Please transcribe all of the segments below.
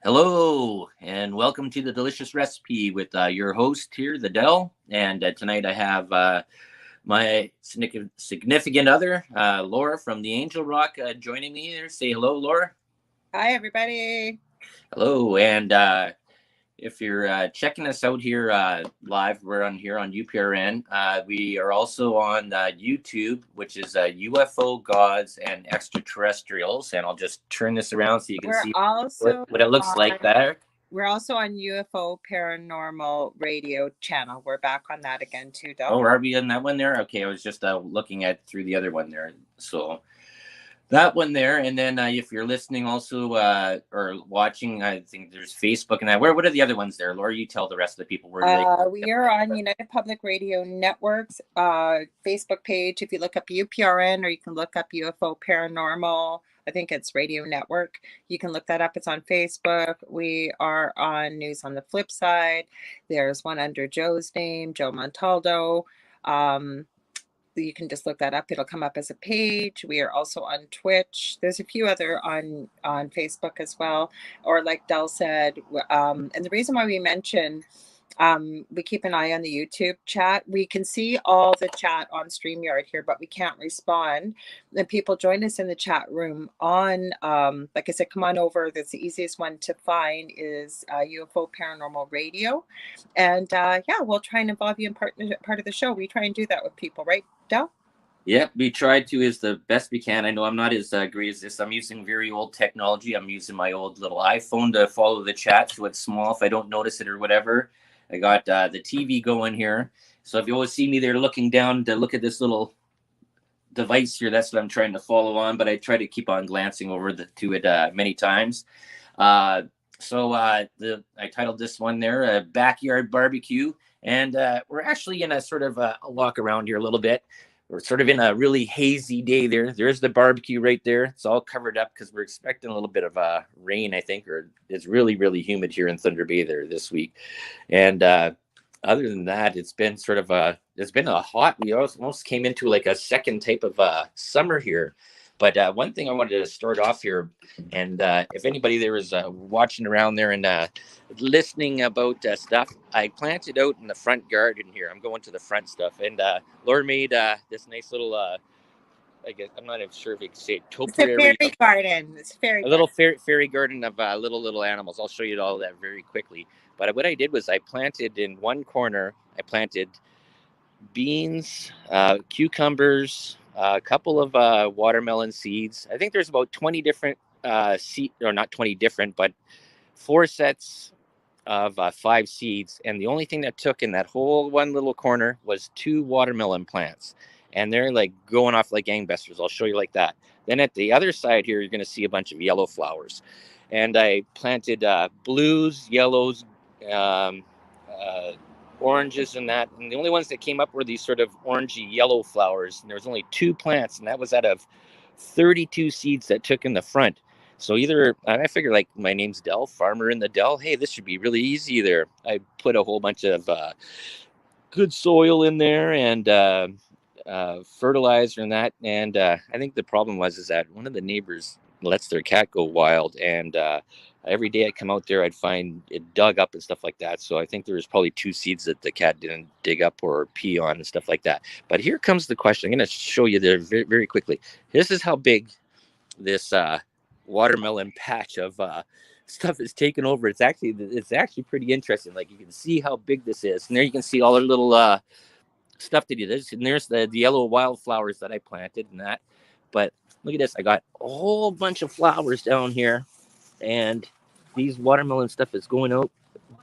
Hello, and welcome to the Delicious Recipe with your host here, the Dell. And tonight I have my significant other, Laura from the Angel Rock, joining me here. Say hello, Laura. Hi, everybody. Hello, and if you're checking us out here live, we're on here on UPRN. We are also on YouTube, which is UFO Gods and Extraterrestrials. And I'll just turn this around so you can We're see also what it looks like on there. we're also on UFO Paranormal Radio channel. We're back on that again too, Oh, Del. are we in that one there? Okay, I was just looking at through the other one there. So that one there, and then if you're listening also or watching, I think there's Facebook and that. What are the other ones there, Laura? You tell the rest of the people where they. We are on United Public Radio Network's Facebook page. If you look up UPRN or you can look up UFO Paranormal, I think it's Radio Network. You can look that up. It's on Facebook. We are on News on the Flip Side. There's one under Joe's name, Joe Montaldo. Um, you can just look that up. It'll come up as a page. We are also on Twitch. There's a few other on Facebook as well. Or like Del said, and the reason why we mention we keep an eye on the YouTube chat. We can see all the chat on StreamYard here, but we can't respond. And people join us in the chat room on, like I said, come on over. That's the easiest one to find is UFO Paranormal Radio. And yeah, we'll try and involve you in part of the show. We try and do that with people, right, Del? Yep, we tried to as the best we can. I know I'm not as great as this. I'm using very old technology. I'm using my old little iPhone to follow the chat, so it's small if I don't notice it or whatever. I got the TV going here, so if you always see me there looking down to look at this little device here, that's what I'm trying to follow on. But I try to keep on glancing over to it many times. Uh, I titled this one there "Backyard Barbecue," and we're actually in a sort of a walk around here a little bit. We're sort of in a really hazy day there. There's the barbecue right there. It's all covered up because we're expecting a little bit of rain, I think, or it's really, really humid here in Thunder Bay there this week. And other than that, it's been a hot. We almost came into like a second type of summer here. But one thing I wanted to start off here, and if anybody there is watching around there and listening about stuff, I planted out in the front garden here. I'm going to the front stuff, and Laura made this nice little. I guess I'm not even sure if you can say it, It's a topiary, fairy garden. It's a fairy a little garden. fairy garden of little animals. I'll show you all that very quickly. But what I did was I planted in one corner. I planted beans, cucumbers, a couple of watermelon seeds. I think there's about 20 different seed, or not 20 different, but four sets of five seeds. And the only thing that took in that whole one little corner was two watermelon plants. And they're like going off like gangbusters. I'll show you like that. Then at the other side here, you're going to see a bunch of yellow flowers. And I planted blues, yellows, um, uh, oranges, and that. And the only ones that came up were these sort of orangey yellow flowers. And there was only two plants, and that was out of 32 seeds that took in the front. So either I figured like my name's Dell, farmer in the Dell. Hey, this should be really easy there. I put a whole bunch of good soil in there and fertilizer and that. And I think the problem was is that one of the neighbors lets their cat go wild, and every day I come out there, I'd find it dug up and stuff like that. So I think there was probably two seeds that the cat didn't dig up or pee on and stuff like that. But here comes the question. I'm going to show you there very, very quickly. This is how big this watermelon patch of stuff is taken over. It's actually pretty interesting. Like you can see how big this is, and there you can see all the little stuff that it is. And there's the yellow wildflowers that I planted and that. But look at this. I got a whole bunch of flowers down here, and these watermelon stuff is going out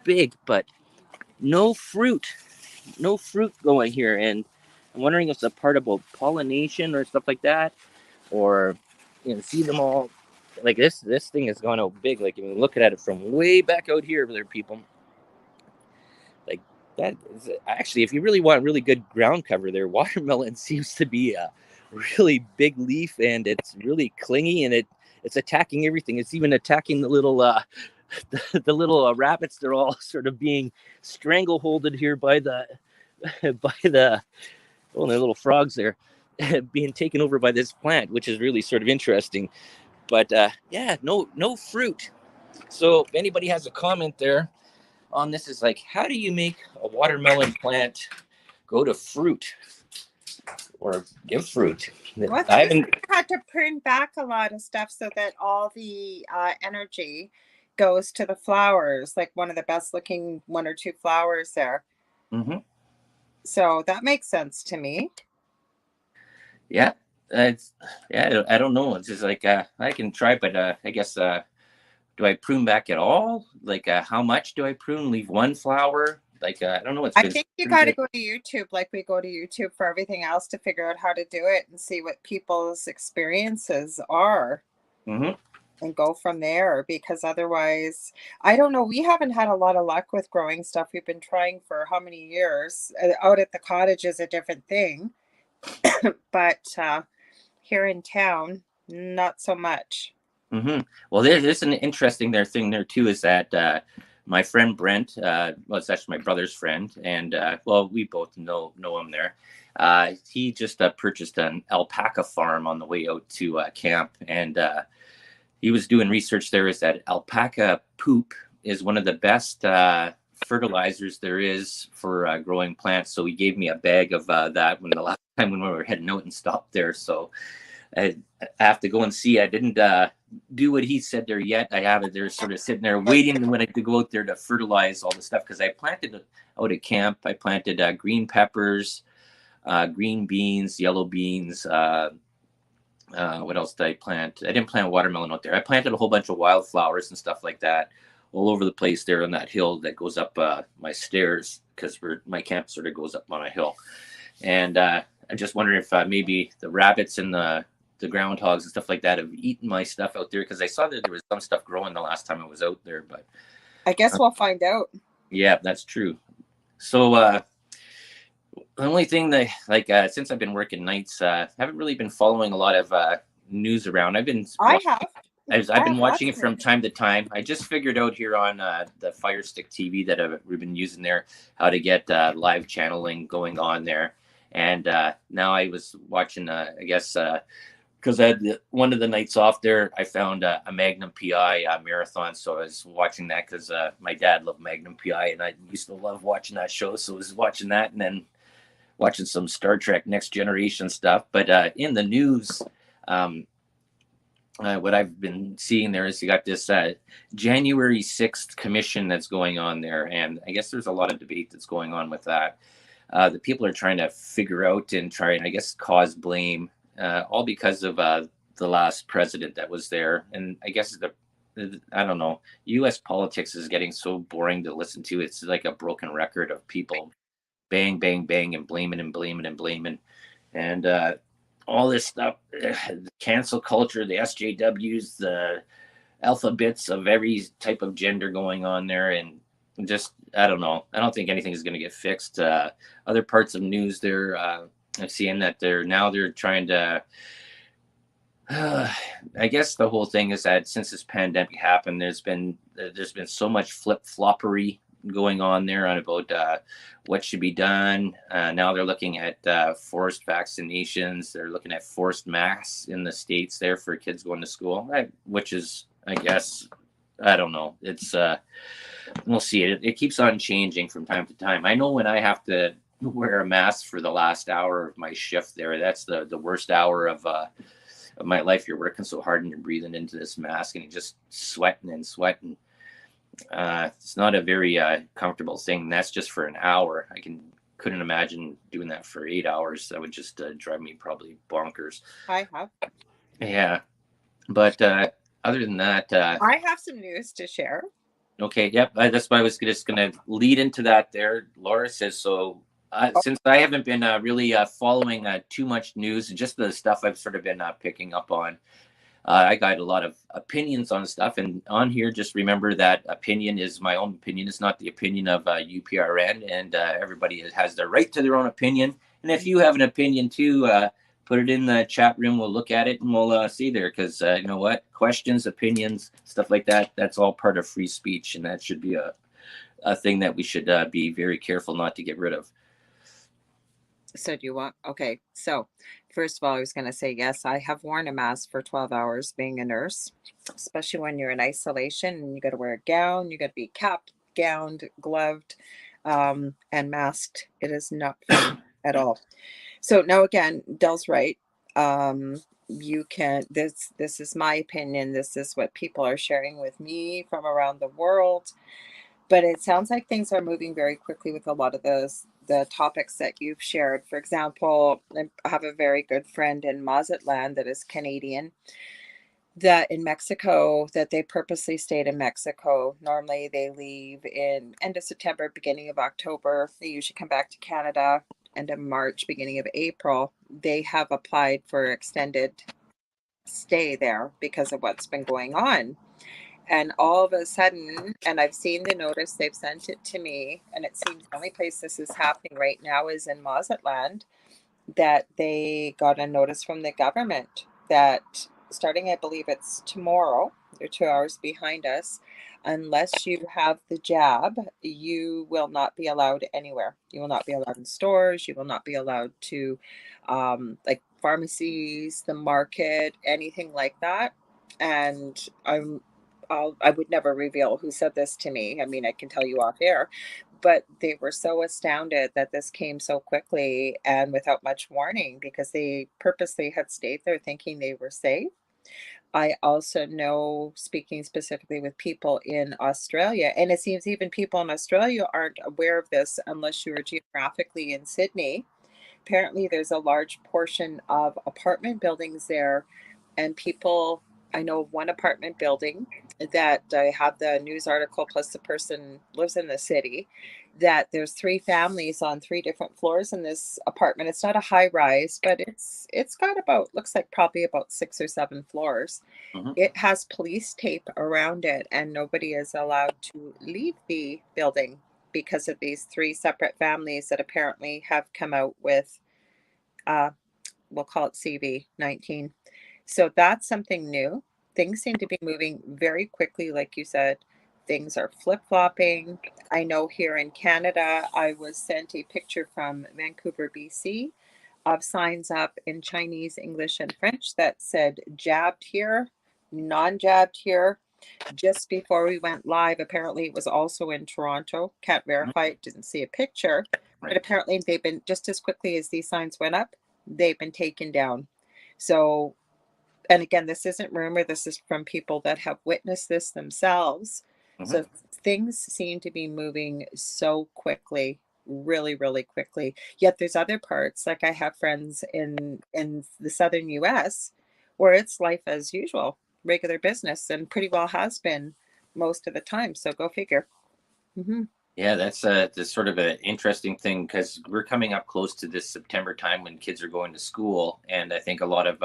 big, but no fruit, no fruit going here. And I'm wondering if it's a part about pollination or stuff like that, or see them all like this thing has gone out big. Like, I mean, looking at it from way back out here, there, people, like that is actually, if you really want really good ground cover there, watermelon seems to be a really big leaf, and it's really clingy, and it's attacking everything. It's even attacking the little the little rabbits. They're all sort of being strangleholded here by the by the little frogs there being taken over by this plant, which is really sort of interesting. But yeah, no fruit. So if anybody has a comment there on this, is like, how do you make a watermelon plant go to fruit or give fruit? Well, it I seems haven't. like you had to prune back a lot of stuff so that all the energy goes to the flowers, like one of the best looking one or two flowers there. Mm-hmm. So that makes sense to me. Yeah, it's yeah. I don't know. It's just like I can try, but I guess do I prune back at all? Like how much do I prune? Leave one flower? Like I don't know. It's I been think you pretty got to good. go to YouTube like we go to YouTube for everything else to figure out how to do it and see what people's experiences are Mm-hmm. and go from there because otherwise, I don't know. We haven't had a lot of luck with growing stuff. We've been trying for how many years? Out at the cottage is a different thing, but here in town, not so much. Mm-hmm. Well, there's an interesting thing there too. Is that my friend Brent? Well, it's actually my brother's friend, and well, we both know him there. He just purchased an alpaca farm on the way out to camp, and he was doing research there. Is that alpaca poop is one of the best fertilizers there is for growing plants. So he gave me a bag of that when the last time when we were heading out and stopped there. So I have to go and see. I didn't do what he said there yet. I have it there, sort of sitting there waiting when I could go out there to fertilize all the stuff because I planted out at camp. I planted green peppers, green beans, yellow beans. What else did I plant? I didn't plant watermelon out there. I planted a whole bunch of wildflowers and stuff like that all over the place there on that hill that goes up my stairs because my camp sort of goes up on a hill. And I'm just wondering if maybe the rabbits and the groundhogs and stuff like that have eaten my stuff out there because I saw that there was some stuff growing the last time I was out there. But I guess we'll find out. yeah, that's true. So the only thing that like since I've been working nights, I haven't really been following a lot of news around. I have. I've I been have watching lots it of from news. time to time. I just figured out here on the Fire Stick TV that we've been using there how to get live channeling going on there. And now I was watching, I guess, because I had one of the nights off there, I found a Magnum PI marathon. So I was watching that because my dad loved Magnum PI and I used to love watching that show. So I was watching that and then watching some Star Trek Next Generation stuff. But in the news, um, what I've been seeing there is you got this January 6th commission that's going on there. And I guess there's a lot of debate that's going on with that. The people are trying to figure out and try and, I guess, cause blame, all because of the last president that was there. And I guess I don't know, U.S. politics is getting so boring to listen to. It's like a broken record of people bang, bang, bang, and blaming and blaming and blaming. And all this stuff, the cancel culture, the SJWs, the alphabets of every type of gender going on there, and just I don't know. I don't think anything is going to get fixed. Other parts of news, there, I've seen that they're trying to. I guess the whole thing is that since this pandemic happened, there's been so much flip floppery going on there on about what should be done. Now they're looking at forced vaccinations. They're looking at forced masks in the states there for kids going to school, which is, I guess, I don't know. It's we'll see. It keeps on changing from time to time. I know when I have to wear a mask for the last hour of my shift there, that's the worst hour of my life. You're working so hard and you're breathing into this mask and you're just sweating and sweating. It's not a very comfortable thing. That's just for an hour. Couldn't imagine doing that for 8 hours. That would just drive me probably bonkers. I have. Yeah, but other than that, I have some news to share. okay, yep. That's why I was just going to lead into that. There, Laura says so. Oh, Since I haven't been really following too much news, just the stuff I've sort of been picking up on. I got a lot of opinions on stuff, and on here, just remember that opinion is my own opinion. It's not the opinion of UPRN, and everybody has their right to their own opinion. And if you have an opinion too, put it in the chat room. We'll look at it and we'll see there. Because you know what, questions, opinions, stuff like that—that's all part of free speech, and that should be a thing that we should be very careful not to get rid of. so do you want? Okay. So First of all, I was going to say, yes, I have worn a mask for 12 hours being a nurse, especially when you're in isolation and you got to wear a gown, you got to be capped, gowned, gloved, and masked. It is not fun at all. So now again, Dell's right. You can, this is my opinion. This is what people are sharing with me from around the world. But it sounds like things are moving very quickly with a lot of the topics that you've shared. For example, I have a very good friend in Mazatlan that is Canadian, that in Mexico, that they purposely stayed in Mexico. Normally they leave in end of September, beginning of October. They usually come back to Canada end of March, beginning of April. They have applied for extended stay there because of what's been going on. And all of a sudden, and I've seen the notice, they've sent it to me, and it seems the only place this is happening right now is in Mazatlan, that they got a notice from the government that starting, I believe it's tomorrow, they're 2 hours behind us, unless you have the jab, you will not be allowed anywhere. You will not be allowed in stores. You will not be allowed to, like pharmacies, the market, anything like that. And I would never reveal who said this to me. I mean, I can tell you off air, but they were so astounded that this came so quickly and without much warning because they purposely had stayed there thinking they were safe. I also know, speaking specifically with people in Australia, and it seems even people in Australia aren't aware of this unless you are geographically in Sydney. Apparently, there's a large portion of apartment buildings there, and people, I know of one apartment building that I have the news article, plus the person lives in the city, that there's three families on three different floors in this apartment. It's not a high rise, but it's got about, looks like probably about 6 or 7 floors. Mhm. It has police tape around it, and nobody is allowed to leave the building because of these three separate families that apparently have come out with, uh, we'll call it CV-19. So that's something new. Things seem to be moving very quickly, like you said. Things are flip-flopping. I know here in Canada, I was sent a picture from Vancouver, BC, of signs up in Chinese, English, and French that said jabbed here, non-jabbed here. Just before we went live, apparently it was also in Toronto. Can't Mhm. verify it, didn't see a picture, but Right. apparently they've been, just as quickly as these signs went up, they've been taken down. So, and again, this isn't rumor, this is from people that have witnessed this themselves. Mhm. So things seem to be moving so quickly, really, really quickly. Yet there's other parts, like I have friends in the southern US where it's life as usual, regular business, and pretty well has been most of the time. So go figure. Hmm. Yeah, that's sort of an interesting thing because we're coming up close to this September time when kids are going to school, and I think a lot of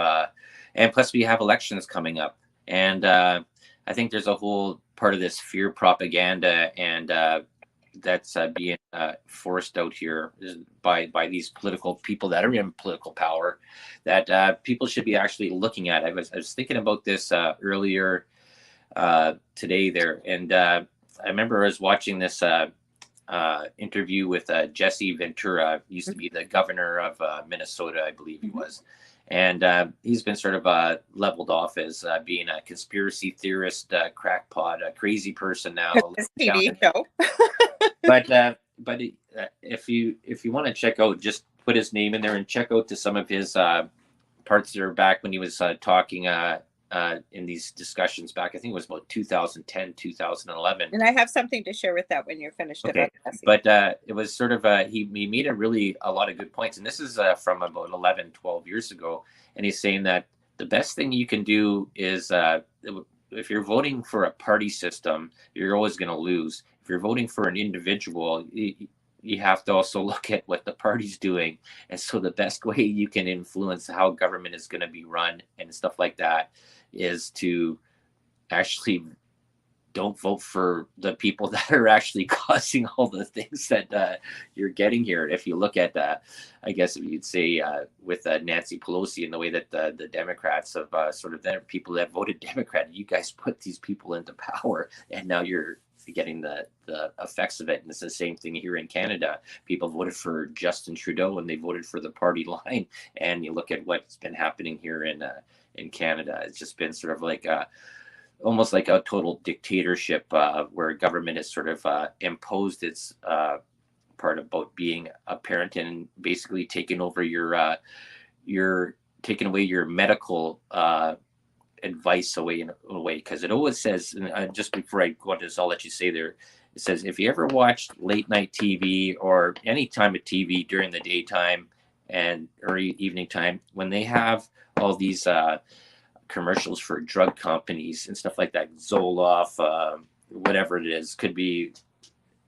and plus we have elections coming up, and I think there's a whole part of this fear propaganda, and that's being forced out here by these political people that are in political power that people should be actually looking at. I was thinking about this earlier today there, and I remember I was watching this. Interview with Jesse Ventura, used to be the governor of Minnesota, I believe he Hmm. was. And he's been sort of leveled off as being a conspiracy theorist, crackpot, a crazy person now. This Down TV in, show. but if you want to check out, just put his name in there and check out to some of his parts that are back when he was talking in these discussions back. I think it was about 2010, 2011. And I have something to share with that when you're finished Okay, about Jesse. but it was sort of he made a lot of good points, and this is from about 11, 12 years ago, and he's saying that the best thing you can do is if you're voting for a party system, you're always going to lose. If you're voting for an individual, you have to also look at what the party's doing, and so the best way you can influence how government is going to be run and stuff like that is to actually don't vote for the people that are actually causing all the things that you're getting here. If you look at, I guess you'd say with Nancy Pelosi and the way that the Democrats have sort of, the people that voted Democrat, you guys put these people into power, and now you're getting the effects of it. And it's the same thing here in Canada. People voted for Justin Trudeau and they voted for the party line. And you look at what's been happening here in Canada. It's just been sort of like almost like a total dictatorship where government has sort of imposed its part about being a parent and basically taking over your taking away your medical advice away in a way, because it always says, and just before I go into this, I'll let you say there, it says if you ever watched late night TV or any time of TV during the daytime and or evening time, when they have all these commercials for drug companies and stuff like that, Zoloft, whatever it is, could be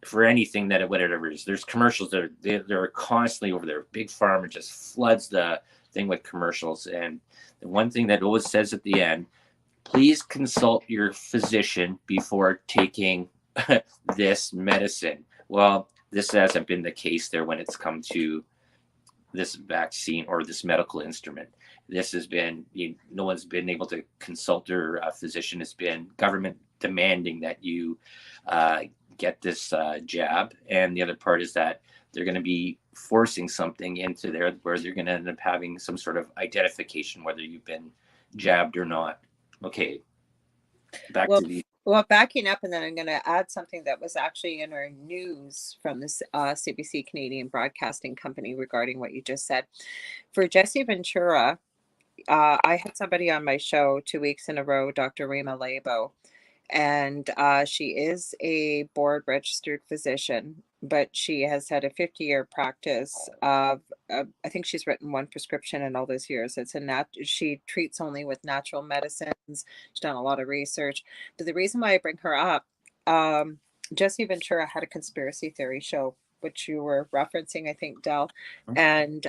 for anything that whatever it is. There's commercials that they're constantly over there. Big Pharma just floods the thing with commercials, and the one thing that always says at the end, please consult your physician before taking this medicine. Well, this hasn't been the case there when it's come to this vaccine or this medical instrument. This has been, no one's been able to consult their physician. It's been government demanding that you get this jab. And the other part is that they're going to be forcing something into there where they're going to end up having some sort of identification, whether you've been jabbed or not. Okay, back Well, to the. well, backing up, and then I'm going to add something that was actually in our news from this CBC Canadian Broadcasting Company regarding what you just said. For Jesse Ventura, I had somebody on my show 2 weeks in a row, Dr. Rima Labo, and she is a board registered physician, but she has had a 50-year practice of I think she's written one prescription in all those years. She treats only with natural medicines. She's done a lot of research. But the reason why I bring her up, Jesse Ventura had a conspiracy theory show, which you were referencing, I think, Del. And